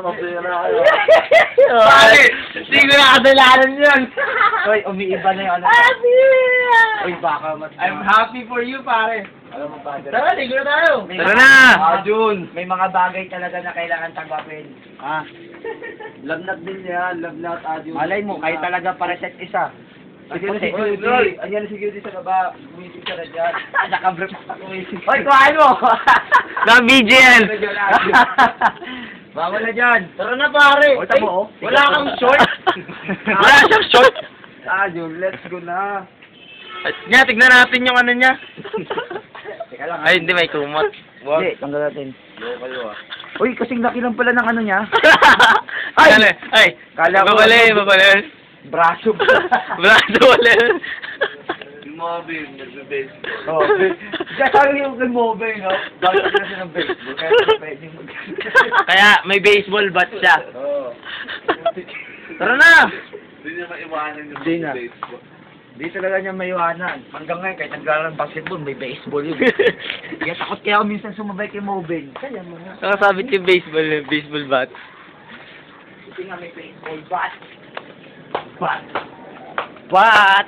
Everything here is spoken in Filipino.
mapira kayo. Pare, hindi ko nakasalanan yun. Hoy, umiiba na yung ano. Uy, baka mas... I'm happy for you, pare. Alam mo, father. Tara, ligo na tayo. Tara na! Jun, may mga bagay talaga na kailangan tanggapin. Ah, Lagnat din yan, lagnat, Adyo. malay mo, kayo talaga para set isa. Sige na Puti. security. Anyan na security sa baba. Bumisip ka na dyan. Nakabrief ako. Hoy, kuhaan mo! Na BGL. Bawal na dyan. Tara na, pare. O, tamo, oh. Wala kang short. Wala siyang short. Adyo, let's go na. Nga, tignan natin yung ano niya. Teka lang. Ay, hindi, may kumot. Hindi, tanggal natin. Local ah. Uy, kasing laki lang pala ng ano niya. Ay! Ay! Kala ko- Babali. Braso. Braso wala. Yung mga bin, nagbe-baseball. Oh, kaya sabi yung nag-mobile, no? Bakit na siya ng baseball? Kaya pwede mag... Kaya may baseball bat siya. Oo. Tara na! Hindi niya maiwanan yung Hindi na. baseball. Di talaga niya maiwanan. Hanggang ngayon, kahit naglalaro ng basketball, may baseball yun. Kaya takot kaya ako minsan sumabay kay mobile. Kaya mo na. Nakasabit yung baseball bat. Hindi nga may baseball bat. Bat. Bat!